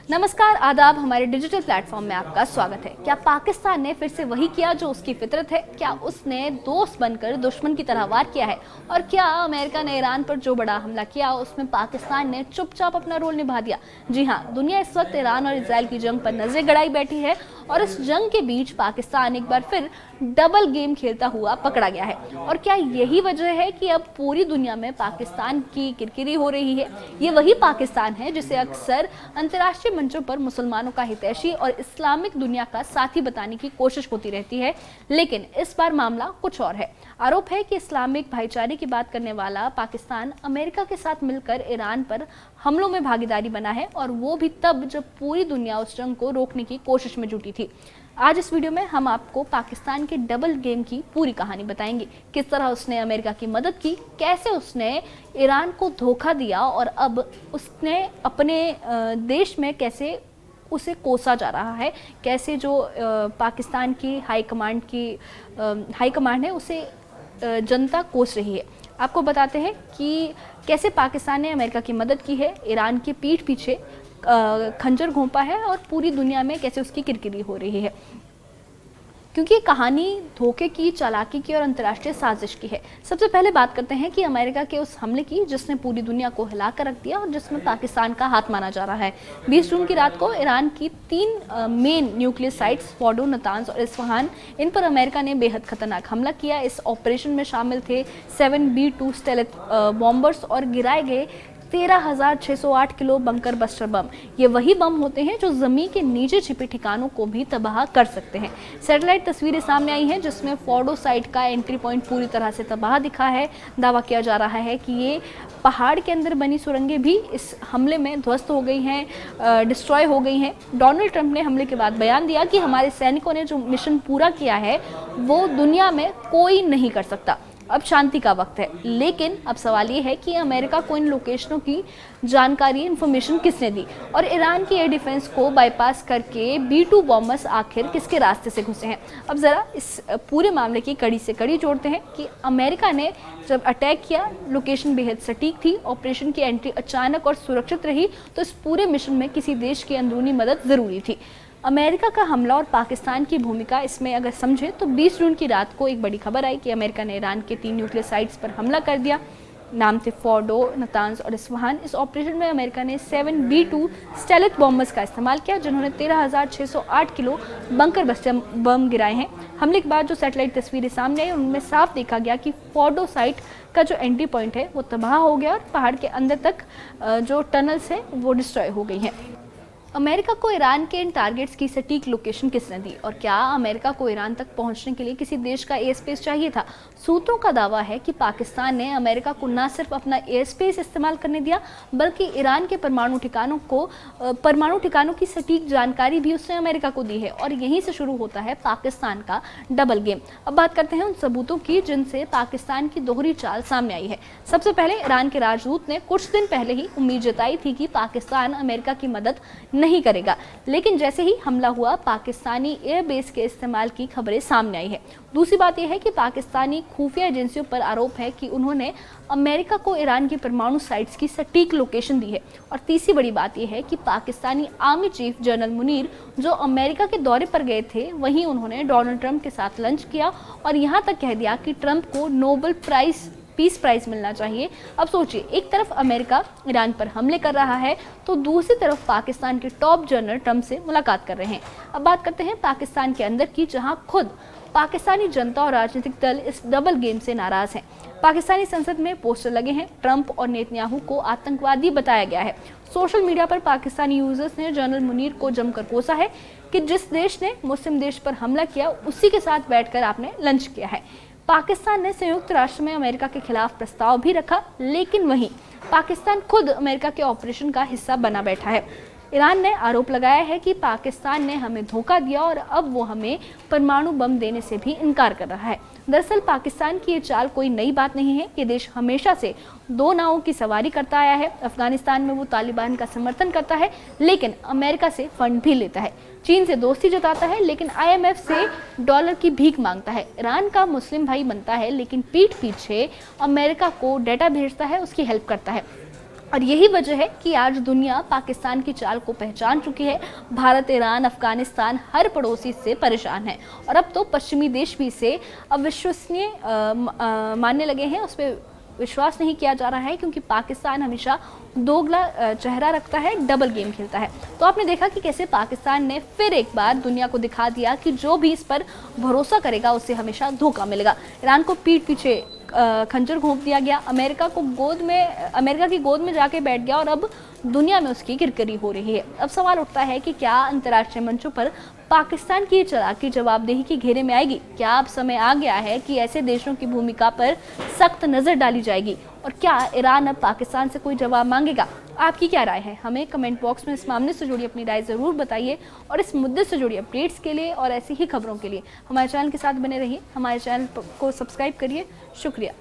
नमस्कार, आदाब। हमारे डिजिटल प्लेटफॉर्म में आपका स्वागत है। क्या पाकिस्तान ने फिर से वही किया जो उसकी फितरत है? क्या उसने दोस्त बनकर दुश्मन की तरह वार किया है? और क्या अमेरिका ने ईरान पर जो बड़ा हमला किया उसमें पाकिस्तान ने चुपचाप अपना रोल निभा दिया? जी हाँ, दुनिया इस वक्त ईरान और इजराइल की जंग पर नजरें गड़ाई बैठी है और इस जंग के बीच पाकिस्तान एक बार फिर डबल गेम खेलता हुआ पकड़ा गया है। और क्या यही वजह है कि अब पूरी दुनिया में पाकिस्तान की किरकिरी हो रही है? ये वही पाकिस्तान है जिसे अक्सर अंतर्राष्ट्रीय मंचों पर मुसलमानों का हितैषी और इस्लामिक दुनिया का साथी बताने की कोशिश होती रहती है, लेकिन इस बार मामला कुछ और है। आरोप है कि इस्लामिक भाईचारे की बात करने वाला पाकिस्तान अमेरिका के साथ मिलकर ईरान पर हमलों में भागीदारी बना है, और वो भी तब जब पूरी दुनिया उस जंग को रोकने की कोशिश में जुटी थी। आज इस वीडियो में हम आपको पाकिस्तान के डबल गेम की पूरी कहानी बताएंगे। किस तरह उसने अमेरिका की मदद की, कैसे उसने ईरान को धोखा दिया और अब उसने अपने देश में कैसे उसे कोसा जा रहा है, कैसे जो पाकिस्तान की हाई कमांड है उसे जनता कोस रही है। आपको बताते हैं कि कैसे पाकिस्तान ने अमेरिका की मदद की है, ईरान की पीठ पीछे खंजर घोंपा है और पूरी दुनिया में कैसे उसकी किरकिरी हो रही है, क्योंकि ये कहानी धोखे की, चालाकी की और अंतर्राष्ट्रीय साजिश की है। सबसे पहले बात करते हैं कि अमेरिका के उस हमले की जिसने पूरी दुनिया को हिला कर रख दिया और जिसमें पाकिस्तान का हाथ माना जा रहा है। 20 जून की रात को ईरान की 3 main nuclear sites Fordow, Natanz और इस्फहान, इन पर अमेरिका ने बेहद खतरनाक हमला किया। इस ऑपरेशन में शामिल थे 7B2 स्टेल्थ बॉम्बर्स और गिराए गए 13,608 किलो बंकर बस्टर बम। ये वही बम होते हैं जो जमीन के नीचे छिपे ठिकानों को भी तबाह कर सकते हैं। सैटेलाइट तस्वीरें सामने आई हैं जिसमें फॉर्डो साइट का एंट्री पॉइंट पूरी तरह से तबाह दिखा है। दावा किया जा रहा है कि ये पहाड़ के अंदर बनी सुरंगें भी इस हमले में ध्वस्त हो गई हैं, डिस्ट्रॉय हो गई हैं। डोनाल्ड ट्रंप ने हमले के बाद बयान दिया कि हमारे सैनिकों ने जो मिशन पूरा किया है वो दुनिया में कोई नहीं कर सकता। अब शांति का वक्त है। लेकिन अब सवाल ये है कि अमेरिका को इन लोकेशनों की जानकारी, इन्फॉर्मेशन किसने दी, और ईरान की एयर डिफेंस को बाईपास करके B2 बॉम्बर्स आखिर किसके रास्ते से घुसे हैं। अब ज़रा इस पूरे मामले की कड़ी से कड़ी जोड़ते हैं कि अमेरिका ने जब अटैक किया, लोकेशन बेहद सटीक थी, ऑपरेशन की एंट्री अचानक और सुरक्षित रही, तो इस पूरे मिशन में किसी देश की अंदरूनी मदद ज़रूरी थी। अमेरिका का हमला और पाकिस्तान की भूमिका इसमें अगर समझे तो 20 जून की रात को एक बड़ी खबर आई कि अमेरिका ने ईरान के 3 न्यूक्लियर साइट्स पर हमला कर दिया। नाम थे फॉर्डो, नतांज और इस्फहान। इस ऑपरेशन में अमेरिका ने 7B2 स्टेल्थ बॉम्बर्स का इस्तेमाल किया जिन्होंने 13,608 किलो बंकर बस्टर बम गिराए हैं। हमले के बाद जो सैटेलाइट तस्वीरें सामने आई उनमें साफ देखा गया कि फॉर्डो साइट का जो एंट्री पॉइंट है वो तबाह हो गया और पहाड़ के अंदर तक जो टनल्स हैं वो डिस्ट्रॉय हो गई हैं। अमेरिका को ईरान के इन टारगेट्स की सटीक लोकेशन किसने दी, और क्या अमेरिका को ईरान तक पहुंचने के लिए किसी देश का एयर स्पेस चाहिए था? सूत्रों का दावा है कि पाकिस्तान ने अमेरिका को न सिर्फ अपना एयर स्पेस इस्तेमाल करने दिया, बल्कि ईरान के परमाणु ठिकानों की सटीक जानकारी भी उसने अमेरिका को दी है। और यहीं से शुरू होता है पाकिस्तान का डबल गेम। अब बात करते हैं उन सबूतों की जिनसे पाकिस्तान की दोहरी चाल सामने आई है। सबसे पहले ईरान के राजदूत ने कुछ दिन पहले ही उम्मीद जताई थी कि पाकिस्तान अमेरिका की मदद नहीं करेगा, लेकिन जैसे ही हमला हुआ पाकिस्तानी एयरबेस के इस्तेमाल की खबरें सामने आई है। दूसरी बात यह है कि पाकिस्तानी खुफिया एजेंसियों पर आरोप है कि उन्होंने अमेरिका को ईरान की परमाणु साइट्स की सटीक लोकेशन दी है। और तीसरी बड़ी बात यह है कि Pakistani army chief general Munir जो अमेरिका के दौरे पर गए थे, वहीं उन्होंने डोनाल्ड ट्रंप के साथ लंच किया और यहाँ तक कह दिया कि ट्रंप को नोबेल पीस प्राइज मिलना चाहिए। अब सोचिए, एक तरफ अमेरिका ईरान पर हमले कर रहा है तो दूसरी तरफ पाकिस्तान के टॉप जनरल ट्रंप से मुलाकात कर रहे हैं। अब बात करते हैं पाकिस्तान के अंदर की, जहां खुद पाकिस्तानी जनता और राजनीतिक दल इस डबल गेम से नाराज हैं। पाकिस्तानी संसद में पोस्टर लगे हैं, ट्रंप और नेतन्याहू को आतंकवादी बताया गया है। सोशल मीडिया पर पाकिस्तानी यूजर्स ने जनरल मुनीर को जमकर कोसा है कि जिस देश ने मुस्लिम देश पर हमला किया उसी के साथ बैठकर आपने लंच किया है। पाकिस्तान ने संयुक्त राष्ट्र में अमेरिका के खिलाफ प्रस्ताव भी रखा, लेकिन वहीं पाकिस्तान खुद अमेरिका के ऑपरेशन का हिस्सा बना बैठा है। ईरान ने आरोप लगाया है कि पाकिस्तान ने हमें धोखा दिया और अब वो हमें परमाणु बम देने से भी इनकार कर रहा है। दरअसल पाकिस्तान की ये चाल कोई नई बात नहीं है। ये देश हमेशा से दो नावों की सवारी करता आया है। अफगानिस्तान में वो तालिबान का समर्थन करता है, लेकिन अमेरिका से फंड भी लेता है। चीन से दोस्ती जताता है, लेकिन IMF से डॉलर की भीख मांगता है। ईरान का मुस्लिम भाई बनता है, लेकिन पीठ पीछे अमेरिका को डेटा भेजता है, उसकी हेल्प करता है। और यही वजह है कि आज दुनिया पाकिस्तान की चाल को पहचान चुकी है। भारत, ईरान, अफगानिस्तान हर पड़ोसी से परेशान है और अब तो पश्चिमी देश भी इसे अविश्वसनीय मानने लगे हैं। उस पर विश्वास नहीं किया जा रहा है क्योंकि पाकिस्तान हमेशा दोगला चेहरा रखता है, डबल गेम खेलता है। तो आपने देखा कि कैसे पाकिस्तान ने फिर एक बार दुनिया को दिखा दिया कि जो भी इस पर भरोसा करेगा उसे हमेशा धोखा मिलेगा। ईरान को पीठ पीछे खंजर घोंप दिया गया, अमेरिका की गोद में जाके बैठ गया और अब दुनिया में उसकी किरकिरी हो रही है। अब सवाल उठता है कि क्या अंतर्राष्ट्रीय मंचों पर पाकिस्तान की चालाकी जवाबदेही के घेरे में आएगी? क्या अब समय आ गया है कि ऐसे देशों की भूमिका पर सख्त नजर डाली जाएगी? और क्या ईरान अब पाकिस्तान से कोई जवाब मांगेगा? आपकी क्या राय है? हमें कमेंट बॉक्स में इस मामले से जुड़ी अपनी राय ज़रूर बताइए और इस मुद्दे से जुड़ी अपडेट्स के लिए और ऐसी ही खबरों के लिए हमारे चैनल के साथ बने रहिए। हमारे चैनल को सब्सक्राइब करिए। शुक्रिया।